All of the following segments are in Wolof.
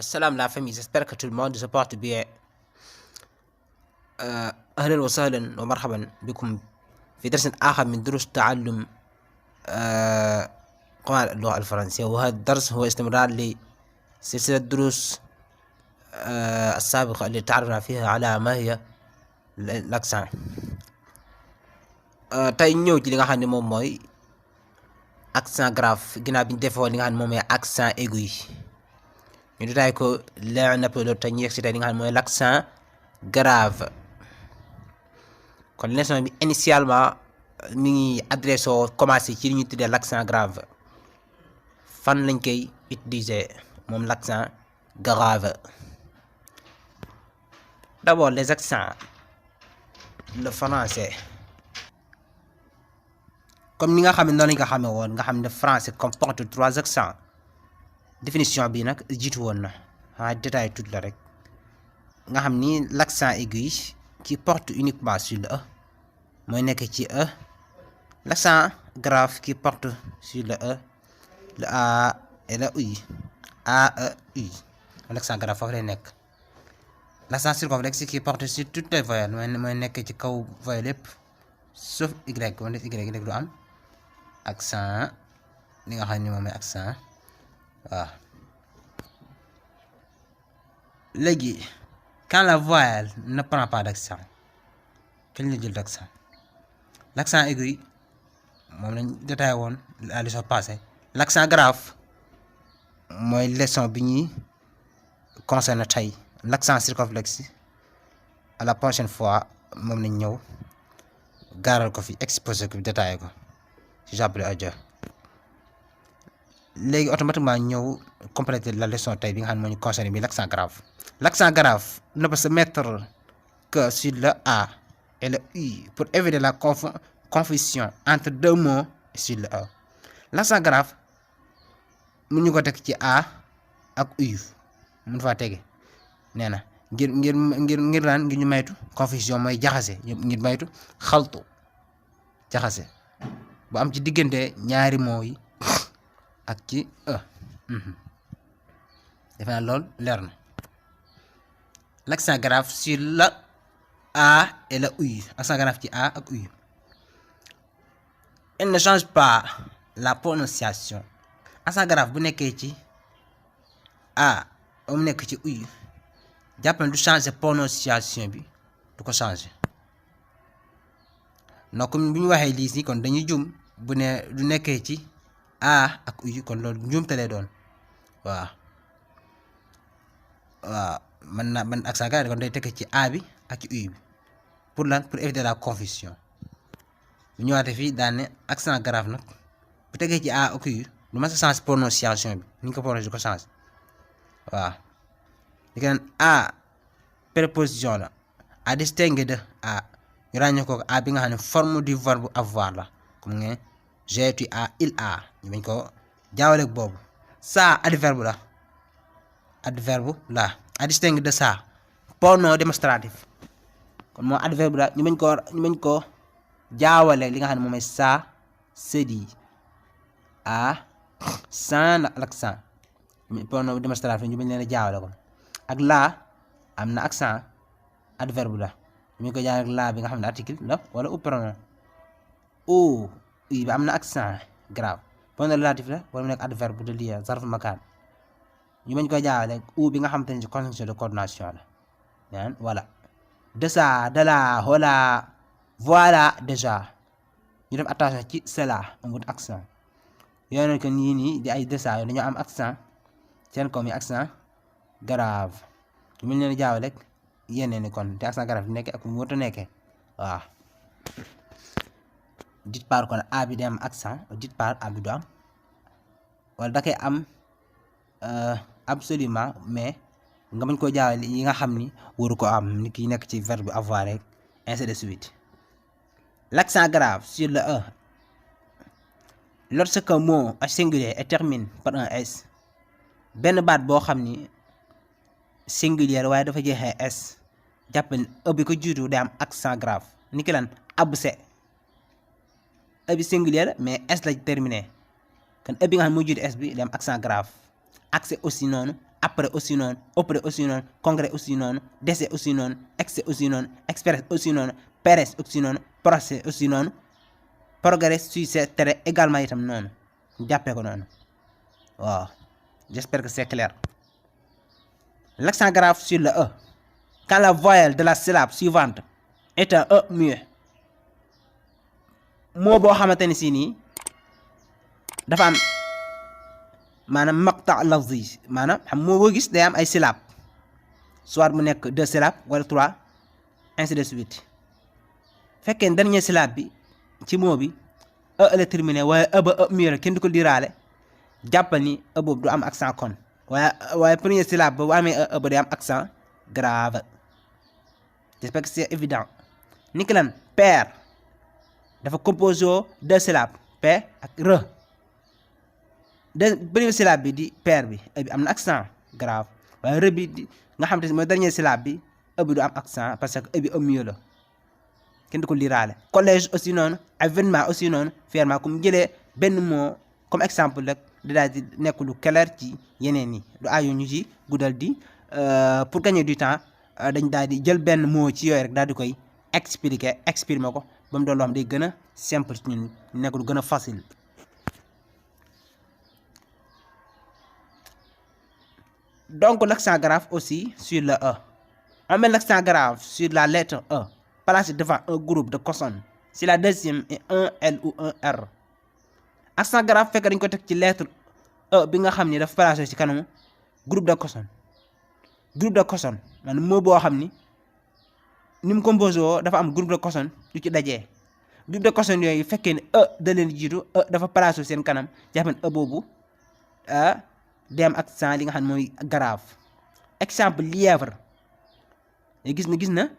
Salam la famille, j'espère que tout le monde se porte bien. أهلا وسهلا ومرحبا بكم في درس آخر من دروس تعلم قواعد اللغة الفرنسية، وهذا الدرس هو استمرار لسلسلة دروس السابقة اللي تعرفنا فيها على ما هي l'accent. tey ñëw ci li nga xam ne moom mooy accent grave ginnaaw bi ñu defoo li nga xam ne moom mooy accent aigu yi ñu détaillé ko leer na loolu te ñu yegg si tey li nga xam ne mooy l'accent grave. kon leçon bi initialement mi ngi adressé commencé ci li ñuy tuddee l'accent grave. fan lañ koy utiliser moom l'accent grave. d'abord les accents. Le français, comme ni nga xam ne noonu lañ ko xamee woon nga xam ne français comporte 3 accents. définition bi nag jiitu woon na détail tout la rek nga xam ni l'accent aigu qui porte uniquement sur le E mooy nekk ci E. l'accent grave qui porte sur le E, le A et le U. A, E, U. l'accent grave foofu lay nekk. l'accent circonflexe qui porte sur toutes les voyelles mooy nekk ci kaw voyelle yépp sauf Y. wala Y du am accent li nga xam ni moom mooy accent waaw. léegi quand la voyelle ne prend pas d'accent kañ la jël d'accent. l'accent aigu moom lañ détaillé woon la leçon passée. l'accent grave mooy leçon bi ñuy concerné tey. l'accent circonflexe à la prochaine fois moom lañ ñëw gaaral ko fi exposé ko fi détaillé ko ci jàppale audio. léegi automatiquement ñëw compléter la leçon tey bi nga xam ne moo ñu concerné bi l'accent grave. l'accent grave ne peut se mettre que sur le A et le U pour éviter la confusion entre deux mots sur le E. l'accent grave mu ñu ko teg ci A ak U mun faa tege nee na ngir laan ngir ñu maytu confusion mooy jaxase ngir maytu xaltu jaxase bu am ci diggante ñaari mots yi ak ci E. defe naa lool leer na. l'accent grave sur le A et le U. accent grave ci A ak U. elle ne change pas la prononciation. accent grave bu nekkee ci A ba mu nekk ci U jàpp na du changer prononciation bi du ko changer. donc comme bu ñu waxee lii si kon dañuy jum bu ne du nekkee ci A ak U kon loolu njuumte lay doon waaw man accent grave kon day tekk ci A bi ak ci U bi pour lan pour éviter la confusion. bu ñëwaatee fii daan ne accent grave nag bu tegee ci A ak U du ma sa changer prononciation bi ni ñu ko prononcé du ko changer waaw. li ko A préposition la à distinguer de A ñu ràññee ko A bi nga xam ne forme du verbe avoir la comme nga j'ai, tu as, il a ñu bañ ko jaawaleeg boobu. ça adverbe la à distinguer de ça pronom démonstratif kon moo adverbe la ñu bañ ko jaawaleeg li nga xam ne moom mooy ça se dit a sans l'accent pronom démonstratif ñu bañ leen a jaawale ko ak laa am na accent adverbe la ñu ko jaawale ak laa bi nga xam ne article la wala ou pronom. u ba am na accent grave pronom relatif la wala mu nekk adverbe de lieu zarf makaan ñu bañ ko jaawale ak u bi nga xam te ne ci conjonction de coordination la naan voilà de ça de là voilà voilà déjà ñu def attention ci cela amut accent yooyu nag que nii di ay de ça dañoo am accent seen comme yi accent grave ñu mën leen jaawale rek yeneen ni kon te accent grave bi nekkee ak mu wut a nekkee waaw. dit part kon A bi day am accent dit part A bi du am wala da koy am absolument mais nga mën koo jaawale yi nga xam ni waru ko am ni ki nekk ci verbe avoir rek ainsi de suite. l'accent grave sur le E lorsqu'un mot est singulier et termine par un S. benn baat boo xam ni singulier waaye dafa jeexee S jàpp ne E bi ko jiitu day am accent grave ni ki lan abse E bi singulier mais S la terminé kon E bi nga xam ne moo jiitu S bi day am accent grave. accès aussi noonu après aussi noonu auprès aussi noonu congrès aussi noonu décès aussi noonu excès aussi noonu express aussi noonu paresse aussi noonu procès aussi noonu progrès succès tere également itam noonu jàppee ko noonu waaw j'espère que c'est clair. L'accent grave sur le E quand la voyelle de la syllabe suivante est un E muet moo boo xamante ni si nii dafa am maanaam maqta lafzi maanaam xam moo boo gis day am ay syllabes soit mu nekk 2 syllabes wala 3 ainsi de suite fekkee dernier syllabe bi ci moo bi E la terminé waaye E ba E muet la kenn du ko diiraale jàppal ni E boobu du am accent kon waaye premier syllabe ba bu amee E ba day am accent grave. J'espère que c'est évident. ni ki lan père dafa composé 2 syllabes P ak R premier syllabe bi di père bi E bi am na accent grave waaye R bi di nga xam te mooy dernier syllabe bi E bi du am accent parce que E bi E muet la kenn du ko liiraale. collège aussi noonu avènement aussi noonu fièrement comme jëlee benn mot comme exemple rek di daal di nekk lu clair ci yeneen yi du aayu ñu ci guddal di pour gagner du temps dañ daal di jël benn mot ci yooyu rek daal di koy exprimer ko ba mu doon loo xam day gën a simple ci ñun nekk lu gën a facile. donc l'accent grave aussi sur le E on met l'accent grave sur la lettre E placé devant un groupe de consonnes si la deuxième est un L ou un R. accent grave fekk dañ ko teg ci lettre E bi nga xam ni dafa placé ci kanamu groupe de consonnes maanaam moo boo xam ni mu composé woo dafa am groupe de consonnes yu ci dajee groupe de consonnes yooyu fekkee ne E da leen jiitu E dafa placé seen kanam jàpp ne E boobu day am accent li nga xam ne mooy grave. exemple lièvre gis na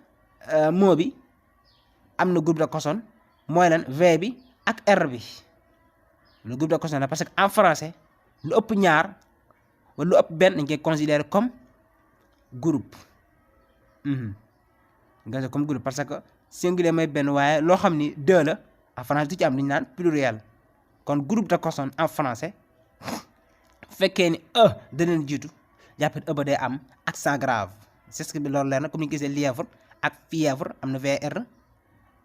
mot bi am na groupe de consonnes mooy lan V bi ak R bi le groupe de consonnes la parce que en français lu ëpp ñaar wala lu ëpp benn dañ koy considérer comme groupe comme groupe parce que singulier mooy benn waaye loo xam ni 2 la en français du ci am li ñu naan pluriel kon groupe de consonnes en français fekkee ni E da leen jiitu jàppee E ba day am accent grave c'est ce que bi loolu leer na comme ni ñu gisee lièvre ak fièvre am na VR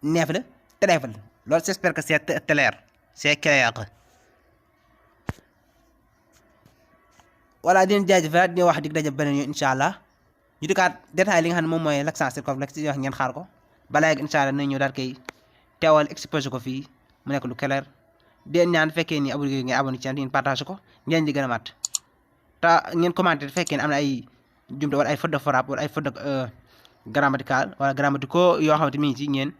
nèvre trèfle loolu j'espère que c'est clair. voilà di leen jaajëfal di wax dig daje beneen yoon incha allah ñu dikkaat détail li nga xam ne moom mooy l'accent circonflexe ci wax ngeen xaar ko balaa yegg incha allah nañ ñëw daal koy teewal exposé ko fii mu nekk lu clair den ñaan fekkee ni abonné ngeen abonné ci ngeen partage ko ngeen di gën a mat te ngeen commenté fekkee ne am na ay jumte wala ay faute de frappe wala ay faute de grammatical wala grammaticaux yoo xamante mi ngi ci ngeen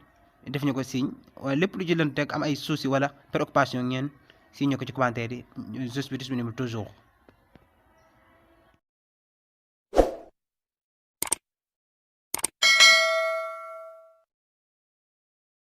def ñu ko signe wala lépp lu ci leen teg am ay soucis wala préoccupation ngeen signe ko ci commentaire yi je suis disponible toujours.